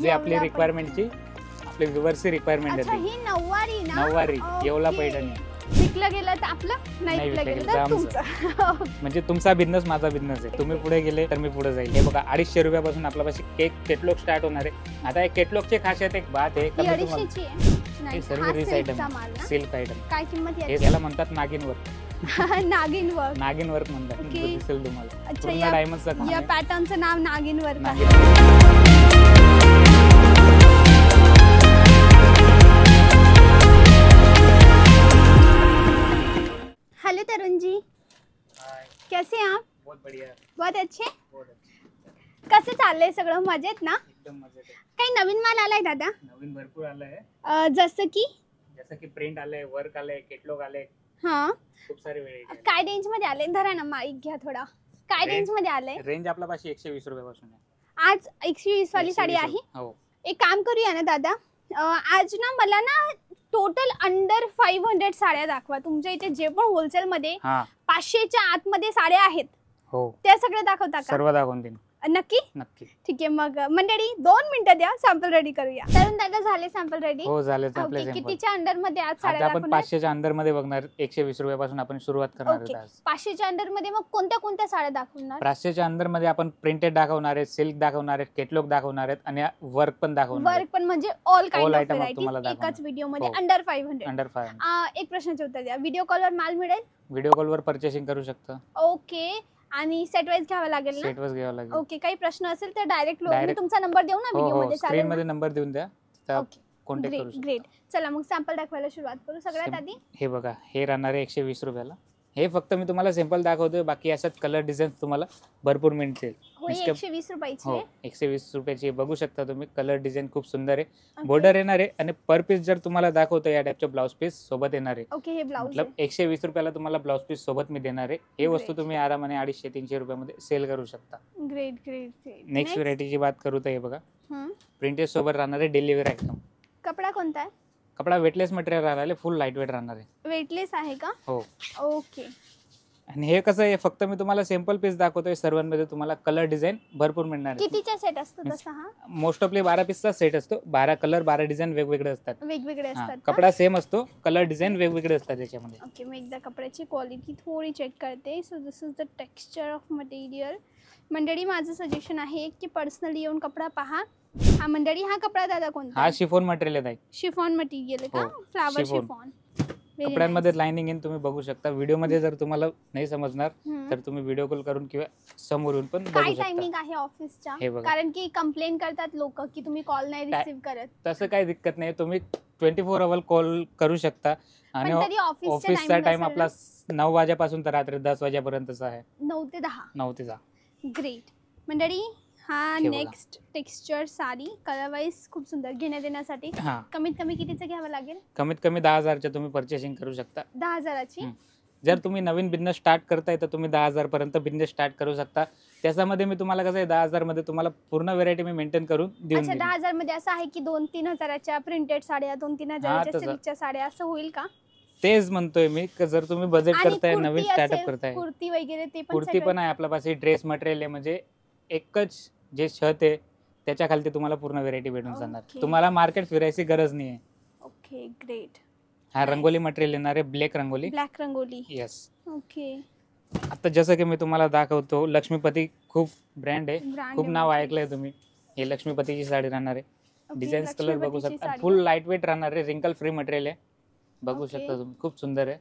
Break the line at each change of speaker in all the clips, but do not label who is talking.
जे आपली रिक्वायरमेंटची आपले व्ह्यूअर्सची रिक्वायरमेंट
अच्छा,
आहे
ही नऊवारी ना?
नऊवारी येवला
ओके.
पैठणी
विकलं गेलं तर आपलं, नाही विकलं गेलं तर तुमचं.
म्हणजे तुमचा बिझनेस माझा बिझनेस आहे. तुम्ही पुढे गेले तर मी पुढे जाईल. हे बघा 250 रुपयापासून आपल्यापाशी केक केटलॉग स्टार्ट होणार आहे. आता एक केटलॉगचे खासियत एक बात आहे
ही
कमी तुम्हाला
250ची आहे.
हे
नाही,
सर्व
हा
रीस
सिल्कचा
आयटम
माल ना?
सिल्क आयटम
काय किंमत
हे
याची?
याला म्हणतात नागिन वर्क
नागिन वर्क.
नागिन वर्क म्हणतात.
ओके.
दिसेल तुम्हाला
अच्छा,
पूर्ण
या
डायमंडचं काम
या
आहे.
पॅटर्नचं नाव नागिन वर्क आहे.
नागिन
हेलो तरुण जी,
हाय,
कैसे हैं आप?
बहुत बढ़िया
बहुत अच्छे.
बहुत अच्छा.
कसं चाललंय सगळं मजेत ना?
एकदम मजेत आहे.
काही नवीन माल आलाय दादा?
नवीन भरपूर आलंय
जसं की
जसं की प्रिंट आलंय वर्क आलंय केटलॉग आलंय
हा
खूप सारे व्हेरायटी
काय रेंज मध्ये आले? धरा ना माईक घ्या थोडा. काय
Range?
रेंज मध्ये आले?
रेंज आपल्या पाशी 120 रुपयापासून आहे.
आज 120 वाली साडी
120
आहे.
हो
एक काम करूया ना दादा, आज ना मला ना टोटल अंडर 500 साड्या दाखवा. तुमच्या इथे जे पण होलसेल मध्ये
हा
500च्या आतमध्ये साड्या आहेत
हो
त्या सगळ्या दाखवता का?
सर्व दाखवून देईन
नक्की.
नक्की.
ठीक आहे, मग मंडळी 2 मिनिटं द्या, सॅम्पल रेडी करूया. तरुण दादा झाले सॅम्पल रेडी?
हो झाले आपले
ओके,
सॅम्पल.
कितीच्या अंडर मध्ये आज साड्या
आता आपण
दाखवणार?
500च्या अंडर मध्ये बघणार 120 रुपयापासून आपण सुरुवात करणार
ओके,
आहोत आज.
500च्या अंडर मध्ये मग कोणत्या कोणत्या साड्या दाखवणार?
500च्या अंदर मध्ये आपण प्रिंटेड दाखवणार आहे सिल्क दाखवणार आहे केटलॉग दाखवणार आहेत आणि वर्क पण दाखवणार
वर्क पण म्हणजे all kind
All
of
item
varieties
तुम्हाला
एकाच
दाखवणार.
व्हिडिओ मध्ये
हो.
अंडर 500.
अंडर 500
एक प्रश्नाचे उत्तर द्या, व्हिडिओ कॉलवर माल मिळेल?
व्हिडिओ कॉल वर परचेसिंग करू शकता
ओके, आणि सेट वाईज घ्यावं लागेल ना?
सेट वर घ्यावं लागेल.
ओके, काही प्रश्न असेल तर डायरेक्ट मी
Direct.
तुमचा नंबर देऊ ना
हो
व्हिडिओ
हो
मध्ये?
स्क्रीन मध्ये नंबर देऊन द्या
ओके,
कॉन्टॅक्ट करू
ग्रेट
शकता.
ग्रेट. चला मग सॅम्पल दाखवायला सुरुवात करू. सगळ्यात
Sim-
आधी
हे बघा हे राहणार आहे 120 रुपयाला. हे फक्त मी तुम्हाला सिंपल दाखवतोय बाकी अशाच कलर डिझाईन तुम्हाला भरपूर मिळतील.
होय,
इसके-
120 रुपयाची
हो
आहे.
120 रुपयाची बघू शकता तुम्ही कलर डिझाईन खूप सुंदर आहे.
ओके.
बॉर्डर येणार आहे आणि पर पीस जर तुम्हाला दाखवतो या टाइपचे ब्लाउज पीस सोबत येणार आहे.
ओके, हे ब्लाउज
मतलब 120 रुपयाला तुम्हाला ब्लाउज पीस सोबत मी देणार आहे. हे वस्तू
Great.
तुम्ही आरामाने 250-300 रुपयामध्ये सेल करू शकता.
Great great great.
नेक्स्ट व्हरायटीची बात करू तर हे बघा
हम्म.
प्रिंटेड सोबत राहणार आहे डेली वेअर आयटम.
कपडा कोणता आहे?
कपडा वेटलेस मटेरियल राहणार आहे फुल लाईट वेट राहणार आहे.
वेटलेस आहे का?
हो
ओके.
आणि हे कसं आहे फक्त मी तुम्हाला सॅम्पल पीस दाखवतोय सर्वांमध्ये तुम्हाला कलर डिझाईन भरपूर मिळणार आहे.
कितीचा सेट असतो तसा हा?
मोस्ट ऑफली 12 पीसचा सेट असतो. 12 कलर 12 डिझाईन वेगवेगळे असतात.
वेगवेगळे
हा,
असतात का?
कपडा सेम असतो कलर डिझाईन वेगवेगळे असतात त्याच्यामध्ये.
ओके, मी एकदा कपड्याची क्वालिटी थोडी चेक करते. So this is the texture of material. मंडळी माझं सजेशन आहे की पर्सनली येऊन कपडा पहा. हा मंडळी, हा कपडा दादा कोणता?
हा शिफॉन मटेरियल आहे.
शिफॉन मटेरियल आहे
हो,
का? Flower
chiffon.
शिफॉन.
कपड्यांमध्ये लाइनिंग इन तुम्ही बघू शकता. व्हिडिओ मध्ये जर तुम्हाला नाही समजणार तर तुम्ही व्हिडिओ कॉल करून किंवा समोरून पण
काय
बघू शकता.
टायमिंग आहे ऑफिसच्या?
हे बघा.
कारण की कंप्लेन करतात लोक की तुम्ही कॉल नाही रिसीव्ह करत.
तसं काही दिक्कत नाही. तुम्ही 24 अवर कॉल करू शकता आणि
पण तरी
ऑफिसचा टाइम आपला 9 वाजेपासून तर रात्री 10 वाजेपर्यंतचा आहे.
9 ते 10.
9 ते 10.
ग्रेट. मंडळी हा
हे बघा.
Next texture sari colour wise खूप सुंदर. घेण्या देण्यासाठी
हा
कमीत कमी कितीचं घ्यावं लागेल?
कमीत कमी 10,000च्या तुम्ही परचेसिंग करू शकता.
10,000ची.
जर तुम्ही नवीन बिझनेस स्टार्ट करताय तर तुम्ही 10,000 पर्यंत बिझनेस स्टार्ट करू शकता. त्याच्यामध्ये मी तुम्हाला कसं आहे 10,000 मध्ये तुम्हाला पूर्ण व्हेरायटी मी मेंटेन करून देऊन
अच्छा,
देईन.
10,000 मध्ये असं आहे की 2-3 हजाराच्या प्रिंटेड साड्या, 2-3 हजाराच्या
तसं.
सिल्कच्या साड्या, असं होईल का?
तेच म्हणतोय मी की जर तुम्ही बजेट
आणि
करताय
कुर्ती
नवीन स्टार्टअप
असेल,
करताय
कुर्ती वगैरे ते पण
कुर्ती
सगळं?
पण आहे आपल्यापाशी. ड्रेस मटेरियल आहे म्हणजे एकच जे छत आहे त्याच्या खाली तुम्हाला पूर्ण व्हेरायटी भेटून जाणार.
Okay.
तुम्हाला मार्केट फिरायची गरज नाही आहे.
Okay, great.
हा रंगोली मटेरियल येणार आहे black rangoli.
Black rangoli.
Yes.
Okay.
आता जसं की मी तुम्हाला दाखवतो लक्ष्मीपती खूप ब्रँड आहे.
Brand
खूप
आहे
नाव
म्हणजे.
ऐकलंय तुम्ही. हे लक्ष्मीपतीची साडी राहणार आहे.
Okay,
डिझाईन्स कलर बघू
लक्ष्मीपतीची
शकता.
साडी.
फुल लाईट वेट राहणार आहे. रिंकल फ्री मटेरियल आहे. बघू
Okay.
शकता तुम्ही खूप सुंदर आहे.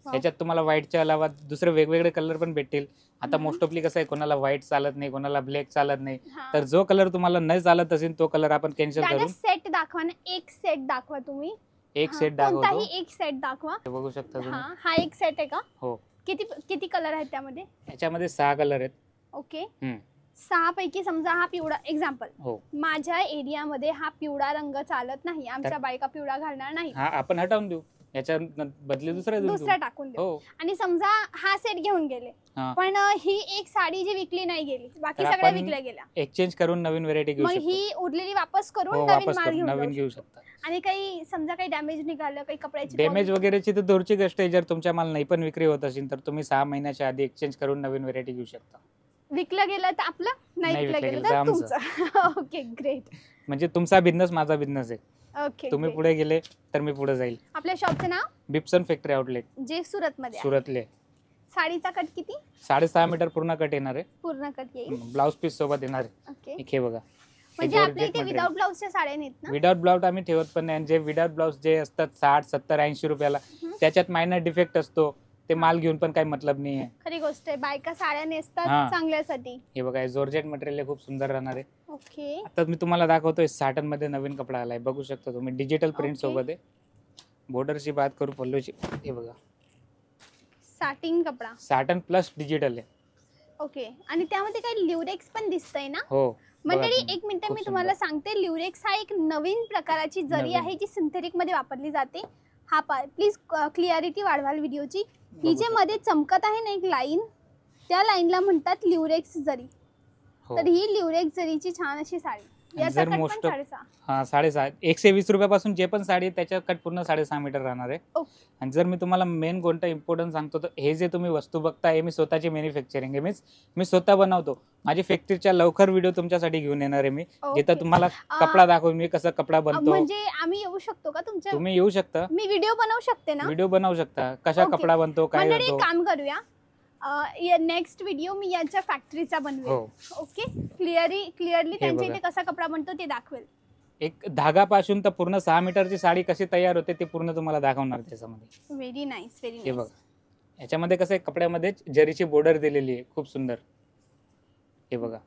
Wow.
याच्यात तुम्हाला व्हाईटच्या अलावा दुसरे वेगवेगळे कलर पण भेटतील. आता
हम्म.
मोस्ट ऑफली कसं आहे कोणाला व्हाईट चालत नाही कोणाला ब्लॅक चालत नाही.
हा.
तर जो कलर तुम्हाला नाही चालत असेल तो कलर आपण कॅन्सल
दादा
करून
सेट दाखवा ना, एक सेट दाखवा तुम्ही.
एक
हा,
सेट दाखवतो.
कोणताही एक सेट दाखवा.
हे बघू शकता तुम्ही.
हा, हा एक सेट आहे का?
हो.
किती किती कलर आहेत त्यामध्ये?
याच्यामध्ये 6 कलर आहेत.
ओके.
हम्म.
6 पैकी समजा हा पिवळा, एक्झाम्पल
हो.
माझ्या एरियामध्ये हा पिवळा रंग चालत नाही, आमच्या बायका पिवळा घालणार नाही,
हा आपण हटवून देऊ. याच्या बदली दुसरा देऊन
दुसरा
देऊ.
टाकून देऊ.
हो.
आणि समजा हा सेट घेऊन गेले
हा.
पण ही एक साडी जी विकली नाही गेली, बाकी
तर
सगळ्या
आपण
विकल्या गेल्या,
एक्सचेंज करून नवीन व्हेरायटी घेऊ
मग
शकतो.
ही उरलेली वापस करून
हो
नवीन
वापस
माल
करून
घेऊन
नवीन
जाऊ
घेऊ
शकतो.
शकता.
आणि काही समजा काही डॅमेज निघालं, काही कपड्याची
डॅमेज
quality-
वगैरेची तर दूरची गोष्ट आहे. जर तुमच्या माल नाही पण विक्री होत असेल तर तुम्ही 6 महिन्याच्या आधी एक्सचेंज करून नवीन व्हेरायटी घेऊ शकता.
विकलं गेलं तर आपलं, नाही
नाही
विकलं
विकलं
गेलं
गेलं
तर
तर
तुमचं. Okay, great.
म्हणजे तुमचा बिझनेस माझा बिझनेस आहे.
ओके
तुम्ही पुढे गेले तर मी पुढे जाईल.
आपल्या शॉपचं नाव
बिप्सन फॅक्टरी आउटलेट,
जे सुरत मध्ये आहे.
सुरतले.
साडीचा कट किती?
6.5 मीटर पूर्ण कट येणार आहे.
पूर्ण कट येईल.
ब्लाउज पीस सोबत येणार आहे.
ओके
हे बघा,
म्हणजे आपल्या इथे विदाउट ब्लाउजच्या साड्या नाहीत ना?
विदाउट ब्लाउज आम्ही ठेवत पण नाही. आणि जे विदाउट ब्लाउज जे असतात 60, 70, 80 रुपयाला, त्याच्यात मायनर डिफेक्ट असतो, ते माल घेऊन पण काही मतलब नाही आहे.
खरी गोष्ट आहे, बायका साड्या नेसतात
हा.
चांगल्यासाठी.
हे बघा, हे जॉर्जेट मटेरियल खूप सुंदर राहणार आहे.
ओके
आता मी तुम्हाला दाखवतोय साटन मध्ये नवीन कपडा आलाय, बघू शकता तुम्ही. Digital print
okay.
सोबत आहे. बॉर्डरची बात करू पल्लूची, हे बघा
साटिन कपडा.
साटन प्लस डिजिटल आहे.
ओके आणि त्यामध्ये काही ल्युरेक्स पण दिसतंय ना?
हो बघा
मंडळी
तुम्ही.
एक मिनिट
खूप
मी तुम्हाला
सुंदर.
सांगते, ल्युरेक्स हा एक नवीन प्रकाराची जरी
नवीन.
आहे जी सिंथेटिक मध्ये वापरली जाते. हा प्लीज क्लिअरिटी वाढवाल व्हिडिओची. ही
बघू
जे
शकता.
मध्ये चमकत आहे ना एक लाईन, त्या लाईनला म्हणतात ल्युरेक्स जरी.
हो.
तर ही ल्युरेक्स जरीची छान अशी साडी.
आणि
याचा
जर
कट पण
most-
6.5.
हा 6.5, 120 रुपयापासून जे पण साडी आहे त्याच्या कट पूर्ण 6.5 मीटर राहणार आहे.
ओके.
आणि जर मी तुम्हाला मेन कोणता इम्पॉर्टंट सांगतो, तर हे जे तुम्ही वस्तू बघता हे मी स्वतःची मॅन्युफॅक्चरिंग आहे. मीन्स मी स्वतः बनवतो. माझी फॅक्टरीच्या लवकर व्हिडिओ तुमच्यासाठी घेऊन येणार आहे मी,
ओके.
जिथं तुम्हाला कपडा दाखवून मी कसं कपडा बनतो.
म्हणजे आम्ही येऊ शकतो का तुमच्या?
तुम्ही येऊ शकता,
मी व्हिडिओ बनवू शकते ना?
व्हिडिओ बनवू शकता, कशा
ओके.
कपडा बनतो, काय
मंडळी एक
बनतो.
काम करूया, नेक्स्ट व्हिडिओ मी यांच्या फॅक्टरीचा बनवेल.
हो.
ओके क्लिअरली त्यांच्या
बघा.
इथे कसा कपडा बनतो ते दाखवेल.
एक धागापासून तर पूर्ण 6 मीटरची साडी कशी तयार होते ते पूर्ण तुम्हाला दाखवणार त्याच्यामध्ये.
व्हेरी नाईस व्हेरी
हे
नाईस.
बघा, याच्यामध्ये कसं आहे, कपड्यामध्ये जरीची बॉर्डर दिलेली आहे, खूप सुंदर. हे बघा,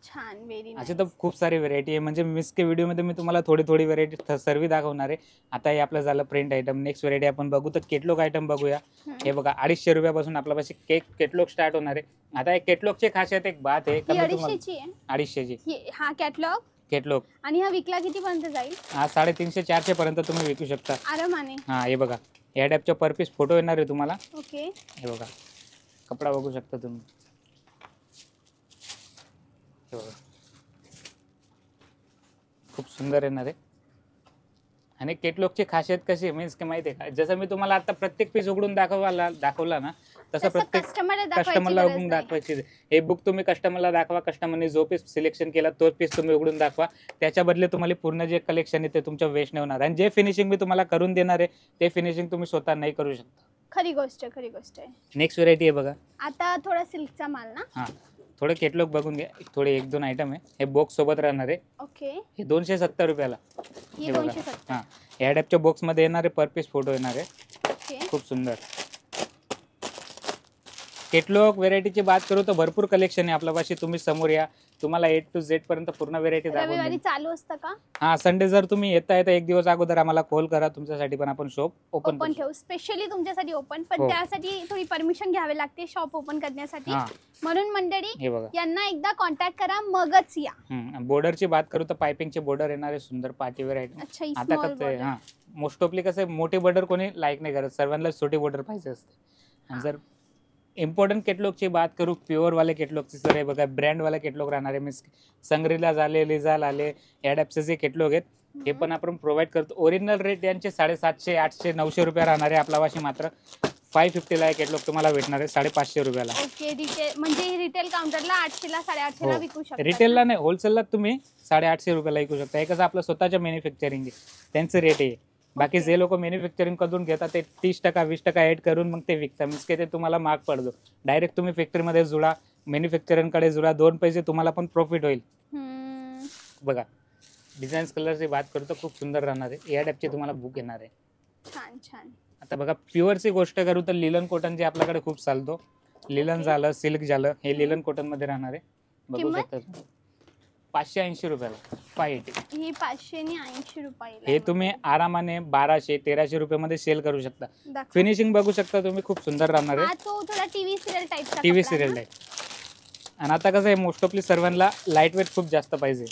छान व्हेरी
असे तर खूप सारी व्हरायटी आहे. म्हणजे मिस के व्हिडिओमध्ये मी तुम्हाला थोडी व्हरायटी सर्व दाखवणार आहे. आता हे आपलं झालं प्रिंट आयटम. नेक्स्ट व्हरायटी आपण बघू तर केटलॉग आयटम बघूया. हे बघा, 250 रुपयापासून आपल्यापाशी केटलॉग स्टार्ट होणार आहे. आता एक केटलॉगची खासियत एक बात आहे,
ही
का मी तुम्हाला
250ची आहे.
250ची
हा कॅटलॉग.
केटलॉग.
आणि हा विकला किती पर्यंत जाईल?
हा 350, 400 पर्यंत तुम्ही विकू शकता
आरामाने.
हा. हे बघा, या टाईपच्या पर पीस फोटो येणार आहे तुम्हाला.
ओके
हे बघा, कपडा बघू शकता तुम्ही. हे बघा, खूप सुंदर येणार आहे. आणि केटलॉगची खासियत कशी आहे मीन्स की माहिती आहे का, जसं मी तुम्हाला आता प्रत्येक पीस उघडून दाखवला ना, तसं प्रत्येक कस्टमरला उघडून दाखवायची. हे बुक तुम्ही कस्टमरला दाखवा, कस्टमरने जो पीस सिलेक्शन केला तोच पीस तुम्ही उघडून दाखवा. त्याच्या बदले तुम्हाला पूर्ण जे कलेक्शन आहे ते तुमच्या वेस्ट नाही होणार. आणि जे फिनिशिंग मी तुम्हाला करून देणार आहे ते फिनिशिंग तुम्ही स्वतः नाही करू शकता.
खरी गोष्ट आहे.
नेक्स्ट व्हरायटी आहे बघा.
आता थोडा सिल्कचा माल ना?
हा, थोडे केटलॉग बघून घ्या. थोडे 1-2 आयटम आहे. हे बॉक्स सोबत राहणार आहे.
ओके
हे 270 रुपयाला.
ही
हे बघा.
270.
हा, या टाईपच्या बॉक्स मध्ये येणारे पर पीस फोटो येणार आहे.
ओके
खूप सुंदर. केटलॉग व्हेरायटीची बात करू तर भरपूर कलेक्शन आहे आपल्यापाशी. तुम्ही समोर या, तुम्हाला A to Z पर्यंत पूर्ण व्हेरायटी दाखवून
रविवारी
देईन.
चालू असतं का?
हा, संडे जर तुम्ही येता एक दिवस अगोदर आम्हाला कॉल करा, तुमच्यासाठी पण आपण शॉप ओपन
ओपन ठेवू, स्पेशली तुमच्यासाठी ओपन. पण
हो.
त्यासाठी थोडी परमिशन घ्यावी लागते शॉप ओपन करण्यासाठी.
हा.
म्हणून मंडळी
हे बघा,
यांना एकदा कॉन्टॅक्ट करा मगच या.
बॉर्डरची बात करू तर पायपिंगचे बॉर्डर येणार आहे सुंदर पार्टी व्हेरायटी.
अच्छा ही
आता
स्मॉल
कसं आहे, हा मोस्ट ऑफली कसं आहे, मोठी बॉर्डर कोणी लाईक नाही करत, सर्वांना छोटी बॉर्डर पाहिजे असते. आणि जर इम्पॉर्टंट केटलॉगची बात करू, प्युअर वाले केटलॉगची सर हे बघा, ब्रँड वाले केटलॉग राहणार आहे. मीन्स संग्रीला झाले, लिझाल आले, या टाईपचे जे केटलॉग आहेत हे पण आपण प्रोव्हाइड करतो. ओरिजिनल रेट यांचे 750, 800, 900 रुपये राहणार आहे. आपल्यापाशी मात्र 550 ला केटलॉग तुम्हाला भेटणार आहे 550 रुपयाला.
ओके रिटेल म्हणजे रिटेल काउंटरला 800 ला 850 ला विकू शकता.
रिटेलला नाही, होलसेलला तुम्ही 850 रुपयाला विकू शकता. हे कसं आपलं स्वतःच्या मॅन्युफॅक्चरिंग आहे, त्यांचं रेट आहे. बाकी जे लोक मॅन्युफॅक्चरिंग करून घेतात ते 30%, 20% ऍड करून मग ते विकतात. मीन्स की ते तुम्हाला महाग पडतो. डायरेक्ट तुम्ही फॅक्टरीमध्ये जुळा, मॅन्युफॅक्चरिंगकडे जुळा, 2 पैसे तुम्हाला पण प्रॉफिट होईल. बघा, डिझाईन्स कलरची बात करतो, खूप सुंदर राहणार आहे. या टाईपचे तुम्हाला बुक येणार आहे.
छान छान.
आता बघा, प्युअरची गोष्ट करू तर लिलन कॉटन जे आपल्याकडे खूप चालतो. लिलन झालं, सिल्क झालं, हे लिलन कॉटन मध्ये राहणार आहे. बघू
किंमत?
शकता 580 रुपयाला. 580.
ही 580 रुपये.
हे तुम्ही आरामाने 1200, 1300 रुपयामध्ये सेल करू शकता.
दाखवा.
फिनिशिंग बघू शकता तुम्ही, खूप सुंदर राहणार
हा
आहे.
तो थोडा टीव्ही सिरियल टाइपचा
टीव्ही सिरियल आहे. आणि आता कसं आहे, मोस्ट ऑफली सर्वांना लाईट वेट खूप जास्त पाहिजे.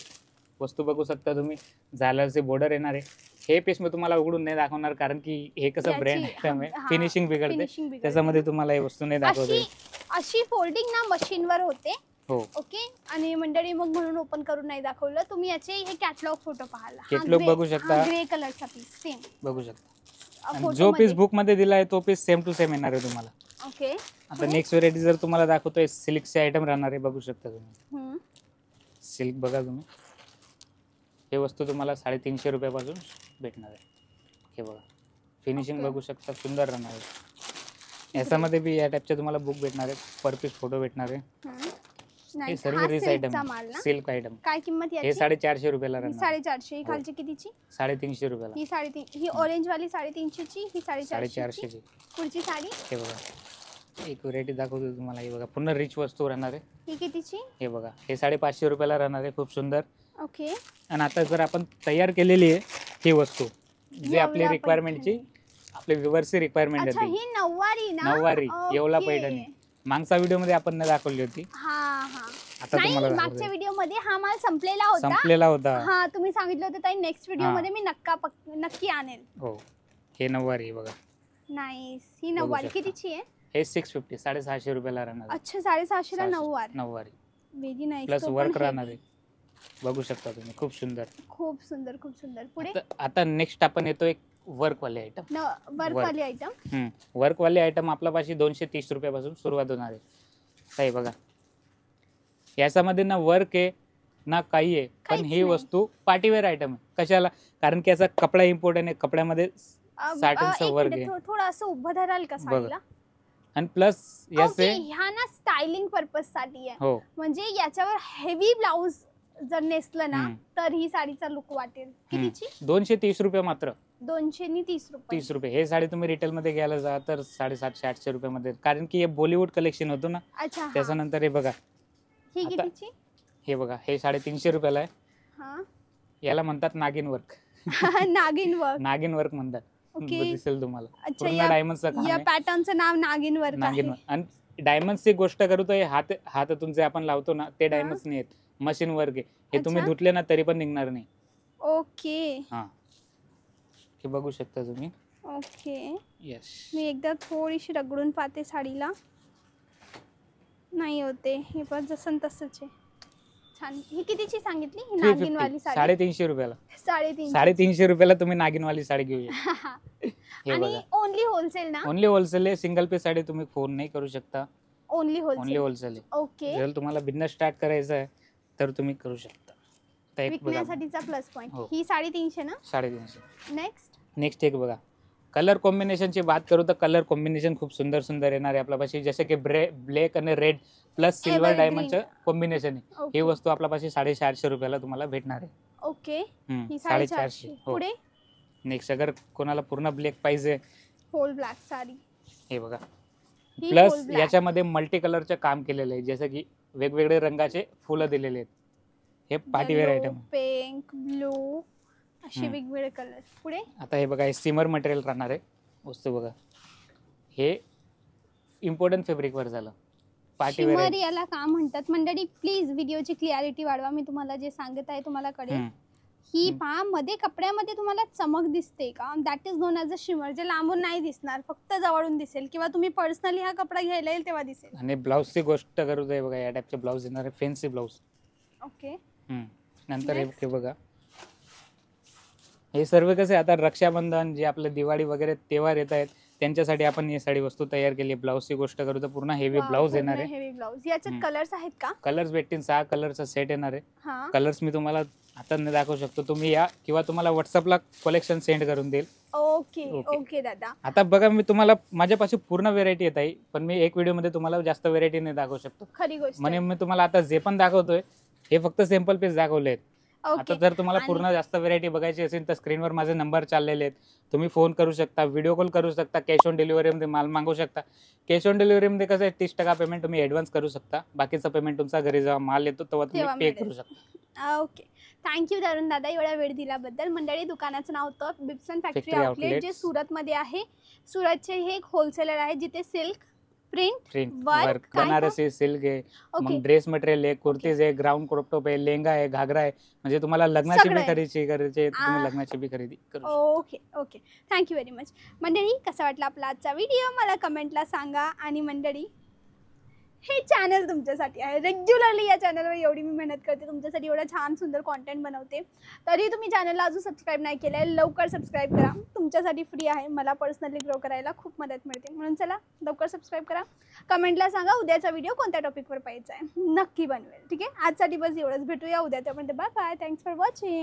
वस्तू बघू शकता तुम्ही, झालरचे बॉर्डर येणार आहे. हे पीस मी तुम्हाला उघडून नाही दाखवणार, कारण की हे कसं
याची-
ब्रँड आयटम आहे,
हा,
फिनिशिंग बिघडते.
finishing बिघडते.
त्याच्यामध्ये तुम्हाला हे वस्तू नाही दाखवता येईल.
अशी फोल्डिंग ना मशीनवर होते.
हो,
ओके. आणि मंडळी मग म्हणून ओपन करून नाही दाखवलं. तुम्ही याचे हे कॅटलॉग फोटो पाहाला.
Catalog बघू शकता.
ग्रे कलरचा पीस सेम
बघू शकता. आणि जो पीस बुक मध्ये दिलाय तो पीस सेम टू सेम येणार आहे तुम्हाला.
ओके.
आता नेक्स्ट व्हेरायटी जर तुम्हाला दाखवतोय, सिल्कचे आयटम राहणार आहे. बघू शकता तुम्ही, सिल्क बघा तुम्ही. हे वस्तू तुम्हाला 350 रुपयापासून भेटणार आहे. हे बघा फिनिशिंग
Okay.
बघू शकता, सुंदर राहणार आहे. याच्यामध्ये बी या टाईपचे तुम्हाला बुक भेटणार आहे, पर पीस फोटो भेटणार आहे. हे
नाही
सर्व
हा
रिच
सिल्कचा
आयटम,
माल ना.
Silk item.
काय किंमत
हे
याची?
450 रुपयाला
ही
राहणार.
450. ही
हो.
खालची कितीची?
350 रुपयाला.
ही 350. ही ऑरेंज वाली 350 ची, ही 450
450
ची.
ची.
पुढची साडी
हे बघा एक व्हरायटी दाखवतो तुम्हाला. हे बघा पूर्ण रिच वस्तू राहणार आहे.
ही कितीची?
हे बघा हे 550 रुपयाला राहणार आहे, खूप सुंदर.
ओके.
आणि आता जर आपण तयार केलेली आहे ही वस्तू, जे आपली
येवला
रिक्वायरमेंटची, आपले व्ह्युअर्सची रिक्वायरमेंट
अच्छा
होती,
ही नऊवारी ना.
नऊवारी येवला
ओके.
पैठणी. मागचा व्हिडिओ मध्ये आपण नाही दाखवली होती,
हा हा.
आता
नाही
तुम्हाला
मागच्या
दाखवते.
व्हिडिओ मध्ये हा माल संपलेला होता.
संपलेला होता.
हा तुम्ही सांगितलं होतं ताई नेक्स्ट व्हिडिओ
हा.
मध्ये मी नक्की आणेल.
हो हे नऊवारी आहे बघा.
नाईस. ही नऊवारी
शकता.
कितीची आहे?
हे 650 650 रुपयाला राहणार आहे.
अच्छा 650 ला
650
नऊवारी.
नऊवारी
व्हेरी नाईस.
प्लस वर्क राहणार आहे, बघू शकता तुम्ही, खूप सुंदर.
खूप सुंदर खूप सुंदर. पुढे
आता नेक्स्ट आपण येतो एक वर्क वाले आयटम.
वर्क वाली आयटम.
वर्क वाले आयटम आपल्यापाशी 230 रुपयापासून सुरुवात होणार आहे. काही बघा याच्यामध्ये ना वर्क आहे ना काही आहे, पण
काहीच
ही
नाही.
वस्तू पार्टीवेअर आयटम आहे. कशाला? कारण की याचा कपडा इम्पॉर्टंट आहे, कपड्यामध्ये साठीचं वर्क आहे.
थोडं असं उभं धराल का साडीला?
आणि प्लस याचे
ओके, ह्या ना स्टायलिंग पर्पज साठी आहे.
हो
म्हणजे याच्यावर हेवी ब्लाउज जर नेसलं ना
हम्म.
तर ही साडीचा लुक वाटेल. कितीची?
230 रुपये मात्र.
230 रुपये.
30 रुपये. हे साडी तुम्ही रिटेल मध्ये घ्यायला जा तर 750-800 रुपयामध्ये, कारण की हे बॉलिवूड कलेक्शन होतो ना.
अच्छा हा.
त्याच्यानंतर हे बघा,
ही
आता-
कितीची?
हे बघा हे 350 रुपयाला आहे.
हा.
याला म्हणतात नागिन वर्क.
नागिन वर्क.
नागिन वर्क म्हणतात.
ओके.
दिसेल तुम्हाला
अच्छा
पूर्ण डायमंडचं काम
या
आहे.
पॅटर्नचं नाव नागिन वर्क
नागिन
आहे.
वर्क. आणि डायमंडची गोष्ट करू तर हे हातातून जे आपण लावतो ना ते डायमंड्स नाही आहेत, मशीन वर्क आहे. हे तुम्ही
अच्छा.
धुतले ना तरी पण निघणार नाही.
ओके
हा हे बघू शकता तुम्ही.
ओके.
यस.
मी एकदा थोडीशी रगडून पाहते साडीला. नाही होते. हे पण जसं तसंच आहे. छान. ही कितीची सांगितली? ही नागिन वाली
350
साडी
350 रुपयाला.
350.
350 रुपयाला तुम्ही नागिनवाली साडी घेऊया. हे
आणि
बघा
ओनली होलसेल ना?
ओनली होलसेल आहे. सिंगल पीस साडी तुम्ही फोन नाही करू शकता,
ओनली
ओनली
होलसेल.
होलसेल आहे.
ओके.
जर तुम्हाला बिझनेस स्टार्ट करायचा आहे तर तुम्ही करू शकता. आता एक बघा
विकण्यासाठीचा प्लस पॉइंट.
हो.
ही 350 ना?
350.
नेक्स्ट.
नेक्स्ट एक बघा, कलर कॉम्बिनेशनची बात करू तर कलर कॉम्बिनेशन खूप सुंदर सुंदर येणार आहे आपल्यापाशी. जसे की ब्लॅक आणि रेड प्लस सिल्वर
Evergreen.
डायमंडचं कॉम्बिनेशन आहे. ही
ओके.
वस्तू आपल्यापाशी 450 रुपयाला तुम्हाला भेटणार आहे.
ओके. ही
450.
450.
हो.
पुढे
नेक्स्ट अगर कोणाला पूर्ण ब्लॅक पाहिजे,
होल ब्लॅक साडी.
हे बघा
ही
प्लस
whole black.
याच्यामध्ये मल्टी कलरचे काम केलेलं आहे, जसं की वेगवेगळे रंगाचे फुलं दिलेले आहेत. हे पार्टीवेअर आयटम.
पिंक ब्लू असे
हम्म.
वेगवेगळे कलर. पुढे
आता हे बघा हे सिमर मटेरियल राहणार आहे वस्तू. बघा हे इम्पॉर्टंट फॅब्रिकवर झालं, पार्टीवेअर
शिमर याला का म्हणतात मंडळी? प्लीज व्हिडिओची क्लिअरिटी वाढवा. मी तुम्हाला जे सांगत आहे तुम्हाला कळेल. ही
हम्म.
पहा मध्ये कपड्यामध्ये तुम्हाला चमक दिसते का? That is non as a shimmer. जे लांबून नाही दिसणार, फक्त जवळून दिसेल किंवा तुम्ही पर्सनली हा कपडा घ्यायला येईल तेव्हा दिसेल.
आणि ब्लाऊजची गोष्ट करू तर हे बघा या टाईपचे ब्लाऊज येणार आहे, फॅन्सी ब्लाऊज.
ओके.
नंतर
Next.
हे बघा हे सर्व कसे आता रक्षाबंधन जे आपले दिवाळी वगैरे तेव्हार येत आहेत त्यांच्यासाठी आपण ही साडी वस्तू तयार केली आहे. ब्लाऊजची गोष्ट करू तर पूर्ण हेवी ब्लाऊज येणार आहे.
Heavy blouse. याच्यात
हम्म.
कलर्स आहेत का?
कलर्स भेटतील, 6 कलरचा सेट येणार आहे.
हा.
कलर्स मी तुम्हाला आता नाही दाखवू शकतो, तुम्ही या किंवा तुम्हाला व्हॉट्सअपला कलेक्शन सेंड करून देईल.
Okay
okay.
ओके दादा.
आता बघा मी तुम्हाला माझ्यापाशी पूर्ण व्हेरायटी येत आहे, पण मी एक व्हिडिओमध्ये तुम्हाला जास्त व्हेरायटी नाही दाखवू शकतो.
खरी गोष्ट
म्हणजे
आहे.
मी तुम्हाला आता जे पण दाखवतोय हे फक्त सॅम्पल पीस दाखवले आहेत. आता
ओके.
जर तुम्हाला
आणि-
पूर्ण जास्त व्हेरायटी बघायची असेल तर स्क्रीनवर माझे नंबर चाललेले आहेत, तुम्ही फोन करू शकता, व्हिडिओ कॉल करू शकता, कॅश ऑन डिलिव्हरीमध्ये माल मागवू शकता. कॅश ऑन डिलिव्हरीमध्ये कसं आहे 30% पेमेंट तुम्ही ॲडव्हान्स करू शकता, बाकीचं पेमेंट तुमचा घरी जेव्हा माल येतो तेव्हा
तेव्हा
तुम्ही पे
मिळेल.
करू शकता.
ओके. थँक्यू तरुण दादा एवढा वेळ दिल्याबद्दल. मंडळी दुकानाचं नाव होतं बिब्सन फॅक्टरी
Factory
आउटलेट,
Outlets.
जे सुरतमध्ये आहे. सुरतचे हे एक होलसेलर आहे जिथे silk print
print
Work
work,
काय
बनारसी सिल्क आहे,
ओके
मग ड्रेस मटेरियल आहे, कुर्तीज आहे, ग्राउंड क्रॉपटॉप आहे, लेहंगा आहे, घागरा आहे. म्हणजे तुम्हाला लग्नाची
सगळं
बी
आहे.
खरेदी करायची आहे, तुम्ही
आ.
लग्नाची बी खरेदी करू शकता.
Okay okay. Thank you very much. मंडळी कसा वाटला आपला आजचा व्हिडिओ मला कमेंटला सांगा. आणि मंडळी हे चॅनल तुमच्यासाठी आहे. रेग्युलरली या चॅनलवर एवढी मी मेहनत करते तुमच्यासाठी, एवढं छान सुंदर कॉन्टेंट बनवते. तरी तुम्ही चॅनलला अजून सबस्क्राईब नाही केलं आहे, लवकर सबस्क्राईब करा. तुमच्यासाठी फ्री आहे. मला पर्सनली ग्रो करायला खूप मदत मिळते. म्हणून चला लवकर सबस्क्राईब करा. कमेंटला सांगा उद्याचा व्हिडिओ कोणत्या टॉपिकवर पाहायचा आहे, नक्की बनवेल. ठीक आहे. आजसाठी बस एवढंच. भेटूया उद्या. त्यापर्यंत bye bye. Thanks for watching.